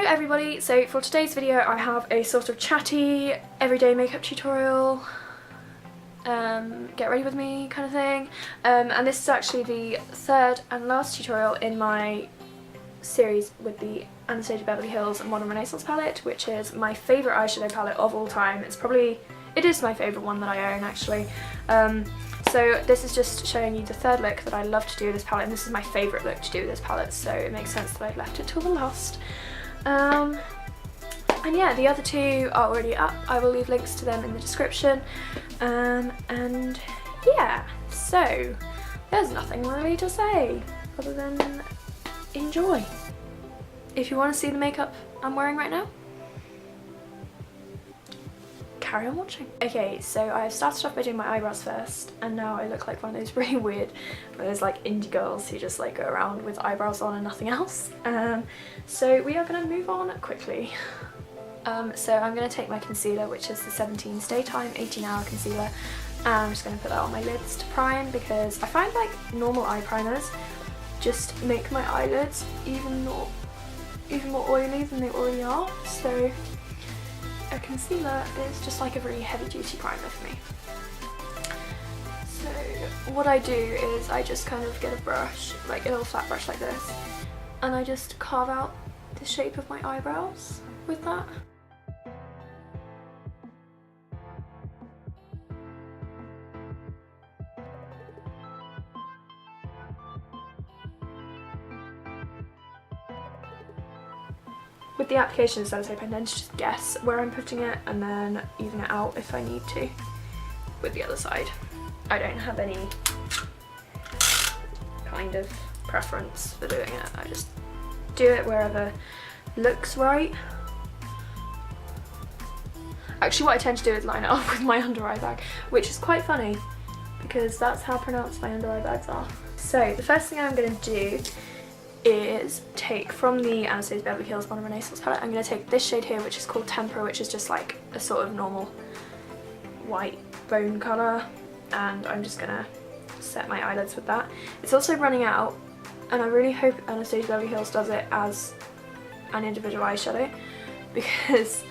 everybody, so for today's video I have a sort of chatty everyday makeup tutorial, get ready with me kind of thing, and this is actually the third and last tutorial in my series with the Anastasia Beverly Hills Modern Renaissance palette, which is my favourite eyeshadow palette of all time. It is my favourite one that I own actually. So this is just showing you the third look that I love to do with this palette, and this is my favourite look to do with this palette, so it makes sense that I've left it till the last. And yeah, the other two are already up. I will leave links to them in the description. And yeah, so there's nothing really to say other than enjoy. If you want to see the makeup I'm wearing right now, carry on watching. Okay, so I started off by doing my eyebrows first, and now I look like one of those really weird, where there's like indie girls who just like go around with eyebrows on and nothing else. So we are going to move on quickly. So I'm going to take my concealer, which is the 17 Stay Time 18-hour concealer, and I'm just going to put that on my lids to prime, because I find like normal eye primers just make my eyelids even more oily than they already are. So a concealer is just like a really heavy duty primer for me. So what I do is I just kind of get a brush, like a little flat brush like this, and I just carve out the shape of my eyebrows with that. With the application of sellotape, I tend to just guess where I'm putting it and then even it out if I need to with the other side. I don't have any kind of preference for doing it. I just do it wherever looks right. Actually, what I tend to do is line it up with my under eye bag, which is quite funny because that's how pronounced my under eye bags are. So the first thing I'm going to do is take from the Anastasia Beverly Hills Modern Renaissance palette, I'm going to take this shade here, which is called Tempera, which is just like a sort of normal white bone colour, and I'm just going to set my eyelids with that. It's also running out, and I really hope Anastasia Beverly Hills does it as an individual eyeshadow, because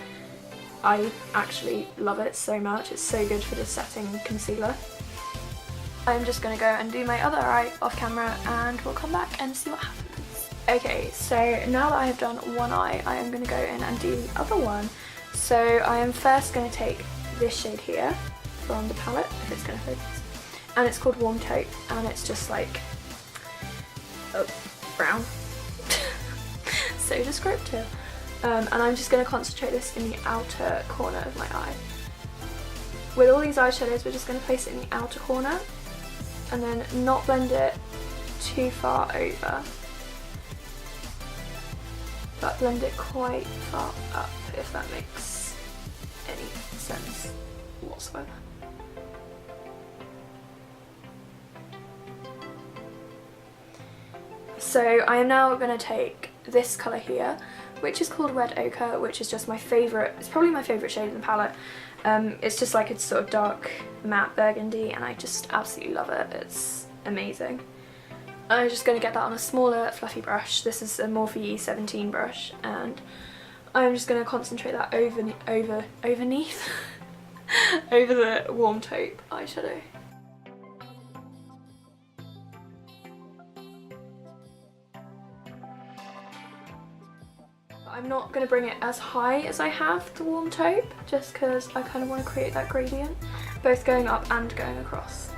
I actually love it so much. It's so good for the setting concealer. I'm just going to go and do my other eye off camera, and we'll come back and see what happens. Okay, so now that I have done one eye, I am going to go in and do the other one. So I am first going to take this shade here from the palette, if it's going to focus, and it's called Warm Taupe, and it's just like brown. So descriptive. And I'm just going to concentrate this in the outer corner of my eye. With all these eyeshadows, we're just going to place it in the outer corner and then not blend it too far over, but blend it quite far up, if that makes any sense whatsoever. So I am now going to take this colour here, which is called Red Ochre, which is just my favourite, it's probably my favourite shade in the palette. It's just like it's sort of dark matte burgundy, and I just absolutely love it. It's amazing. I'm just going to get that on a smaller fluffy brush. This is a Morphe E17 brush, and I'm just going to concentrate that overneath over the Warm Taupe eyeshadow. I'm not going to bring it as high as I have the Warm Taupe, just because I kind of want to create that gradient, both going up and going across.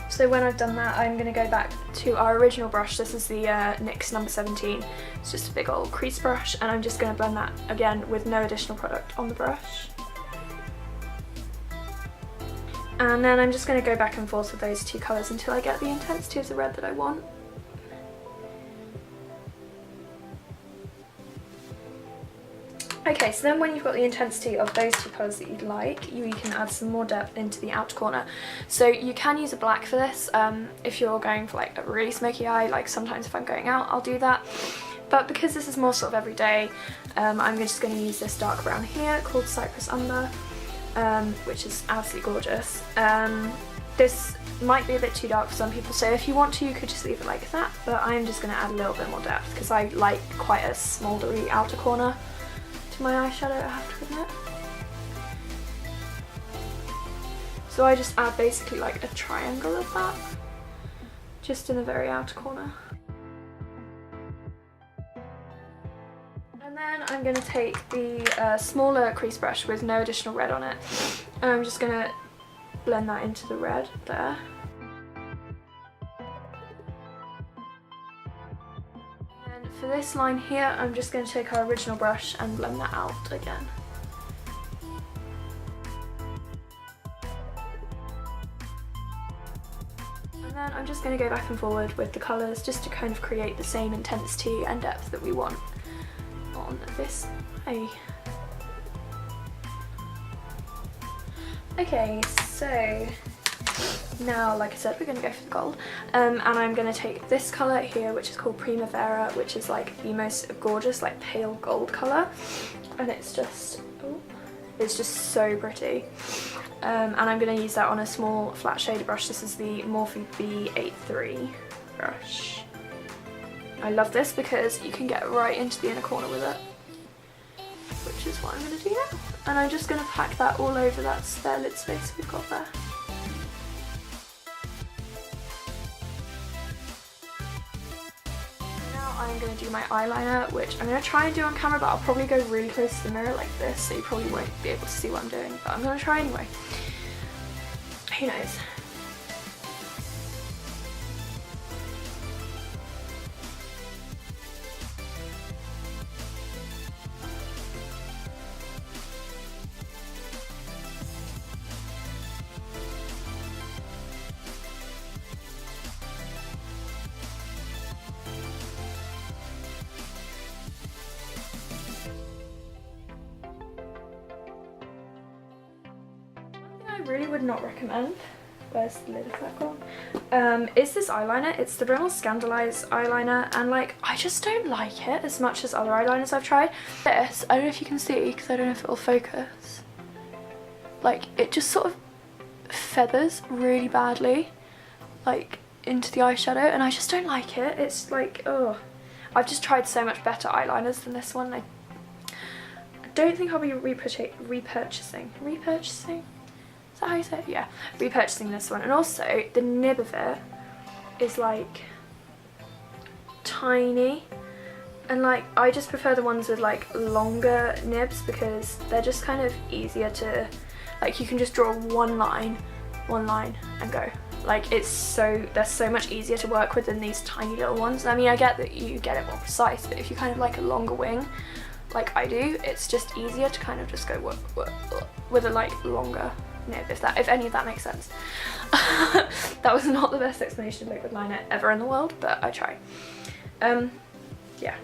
So when I've done that, I'm going to go back to our original brush. This is the NYX number 17. It's just a big old crease brush, and I'm just going to blend that again with no additional product on the brush. And then I'm just going to go back and forth with those two colours until I get the intensity of the red that I want. Okay, so then when you've got the intensity of those two colours that you'd like, you can add some more depth into the outer corner. So you can use a black for this, if you're going for like a really smoky eye, like sometimes if I'm going out I'll do that. But because this is more sort of everyday, I'm just going to use this dark brown here called Cypress Umber, which is absolutely gorgeous. This might be a bit too dark for some people, so if you want to, you could just leave it like that, but I'm just going to add a little bit more depth because I like quite a smouldery outer corner to my eyeshadow, I have to admit. So I just add basically like a triangle of that, just in the very outer corner. And then I'm going to take the smaller crease brush with no additional red on it, and I'm just going to blend that into the red there. And for this line here, I'm just going to take our original brush and blend that out again. And then I'm just going to go back and forward with the colours just to kind of create the same intensity and depth that we want on this eye. Okay, so now, like I said, we're going to go for the gold, and I'm going to take this colour here, which is called Primavera, which is like the most gorgeous, like pale gold colour, and it's just so pretty. And I'm going to use that on a small flat shader brush. This is the Morphe B83 brush. I love this because you can get right into the inner corner with it, which is what I'm going to do now. And I'm just going to pack that all over that spare lid space we've got there. Now I'm going to do my eyeliner, which I'm going to try and do on camera, but I'll probably go really close to the mirror like this, so you probably won't be able to see what I'm doing, but I'm going to try anyway. Who knows? I really would not recommend, where's the lid of that gone, is this eyeliner. It's the Rimmel Scandaleyes eyeliner, and like, I just don't like it as much as other eyeliners I've tried. This, I don't know if you can see because I don't know if it'll focus, like it just sort of feathers really badly like into the eyeshadow, and I just don't like it. It's like, oh, I've just tried so much better eyeliners than this one. I don't think I'll be repurchasing. Is that how you say it? Yeah, repurchasing this one. And also the nib of it is like tiny, and like I just prefer the ones with like longer nibs because they're just kind of easier to, like, you can just draw one line and go. Like they're so much easier to work with than these tiny little ones. I mean, I get that you get it more precise, but if you kind of like a longer wing like I do, it's just easier to kind of just go with a like longer nib, if any of that makes sense. That was not the best explanation of liquid liner ever in the world, but I try. Yeah.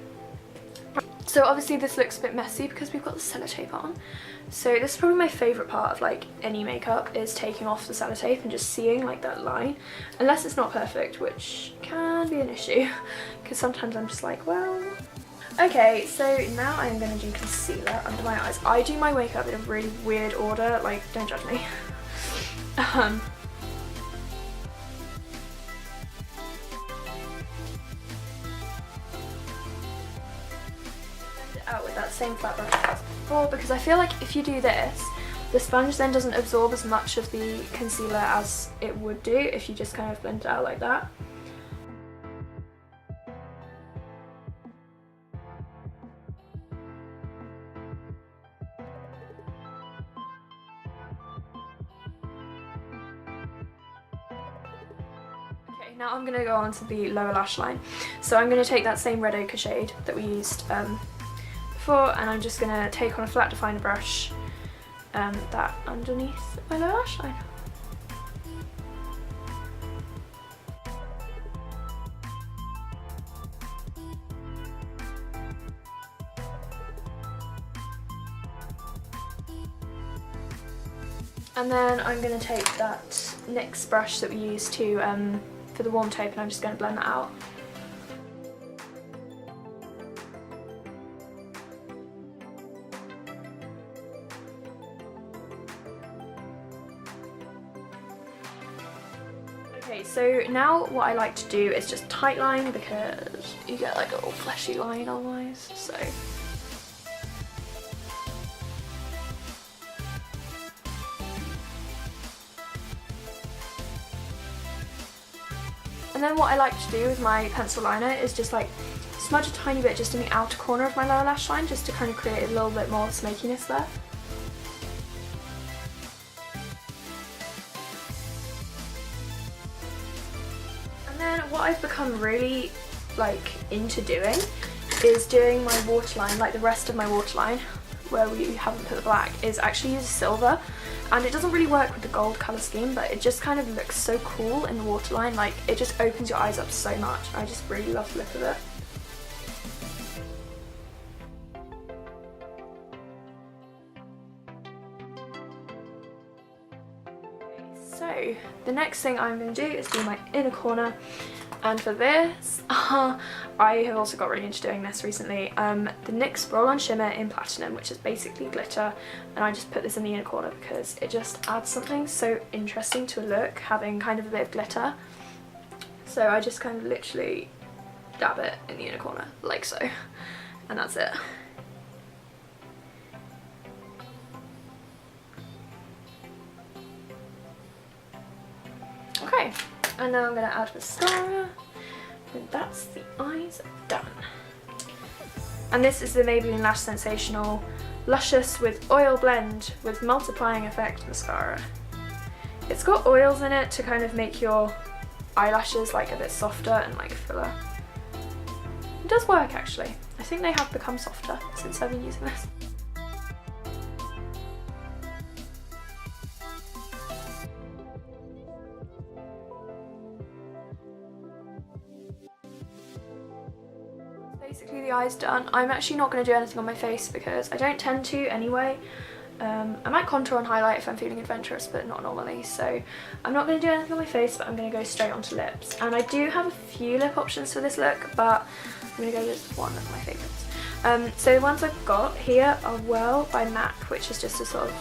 So obviously this looks a bit messy because we've got the sellotape on. So this is probably my favourite part of like any makeup, is taking off the sellotape and just seeing like that line. Unless it's not perfect, which can be an issue because sometimes I'm just like, well. Okay, so now I'm going to do concealer under my eyes. I do my makeup in a really weird order, like, don't judge me. Blend it out with that same flat brush as before, because I feel like if you do this, the sponge then doesn't absorb as much of the concealer as it would do if you just kind of blend it out like that. Now I'm going to go on to the lower lash line. So I'm going to take that same red ochre shade that we used before, and I'm just going to take on a flat definer brush that underneath my lower lash line. And then I'm going to take that NYX brush that we used to for the warm tape, and I'm just going to blend that out. Okay, so now what I like to do is just tight line because you get like a little fleshy line otherwise, so. And then what I like to do with my pencil liner is just like smudge a tiny bit just in the outer corner of my lower lash line just to kind of create a little bit more smokiness there. And then what I've become really like into doing is doing my waterline, like the rest of my waterline where we haven't put the black, is actually use silver. And it doesn't really work with the gold colour scheme, but it just kind of looks so cool in the waterline. Like, it just opens your eyes up so much. I just really love the look of it. So, the next thing I'm going to do is do my inner corner. And for this, I have also got really into doing this recently. The NYX Roll-On Shimmer in Platinum, which is basically glitter, and I just put this in the inner corner because it just adds something so interesting to a look, having kind of a bit of glitter. So I just kind of literally dab it in the inner corner, like so, and that's it. Okay. And now I'm going to add mascara, and that's the eyes done. And this is the Maybelline Lash Sensational Luscious with Oil Blend with Multiplying Effect Mascara. It's got oils in it to kind of make your eyelashes like a bit softer and like fuller. It does work actually. I think they have become softer since I've been using this. Basically the eye's done. I'm actually not going to do anything on my face because I don't tend to anyway. I might contour and highlight if I'm feeling adventurous, but not normally, so I'm not going to do anything on my face, but I'm going to go straight onto lips. And I do have a few lip options for this look, but I'm going to go with one of my favourites. So the ones I've got here are Well by MAC, which is just a sort of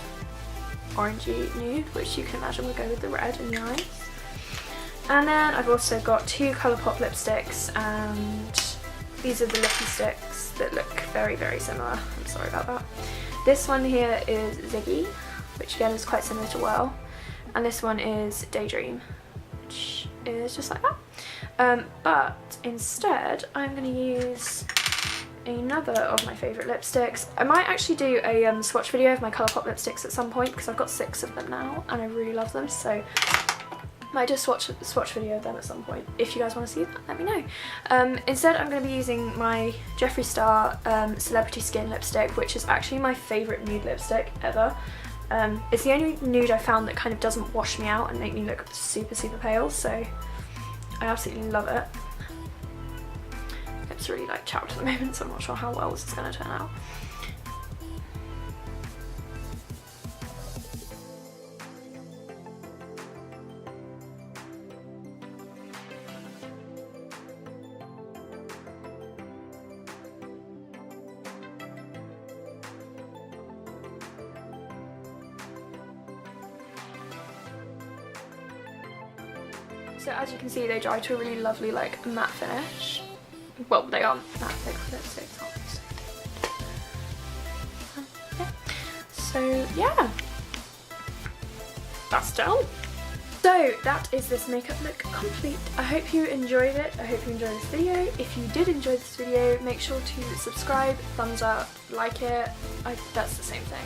orangey nude, which you can imagine would go with the red in the eyes. And then I've also got two Colourpop lipsticks, and these are the lippy sticks that look very, very similar. I'm sorry about that. This one here is Ziggy, which again is quite similar to Well. And this one is Daydream, which is just like that. But instead, I'm going to use another of my favourite lipsticks. I might actually do a swatch video of my Colourpop lipsticks at some point because I've got 6 of them now and I really love them. So I might just swatch video of them at some point. If you guys want to see that, let me know. Instead, I'm going to be using my Jeffree Star Celebrity Skin lipstick, which is actually my favourite nude lipstick ever. It's the only nude I found that kind of doesn't wash me out and make me look super, super pale, so I absolutely love it. It's really like chapped at the moment, so I'm not sure how well this is going to turn out. So as you can see, they dry to a really lovely like matte finish. Well, they are matte lipsticks, aren't they? So yeah, that's done. So that is this makeup look complete. I hope you enjoyed it. I hope you enjoyed this video. If you did enjoy this video, make sure to subscribe, thumbs up, like it. That's the same thing.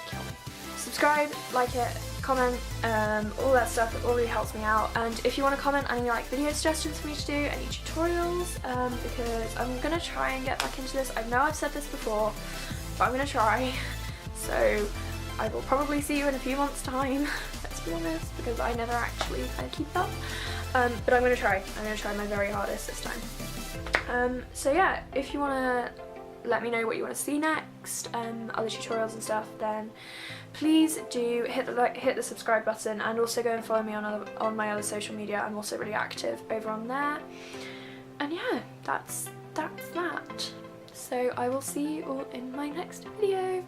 Kill me. Subscribe, like it, comment, all that stuff. It all really helps me out. And if you want to comment any like video suggestions for me to do, any tutorials, because I'm gonna try and get back into this. I know I've said this before, but I'm gonna try. So I will probably see you in a few months' time. Let's be honest, because I never actually kind of keep up. But I'm gonna try. I'm gonna try my very hardest this time. So yeah, if you wanna let me know what you want to see next, other tutorials and stuff, then please do hit the subscribe button, and also go and follow me on my other social media. I'm also really active over on there. And yeah, that's that. So I will see you all in my next video.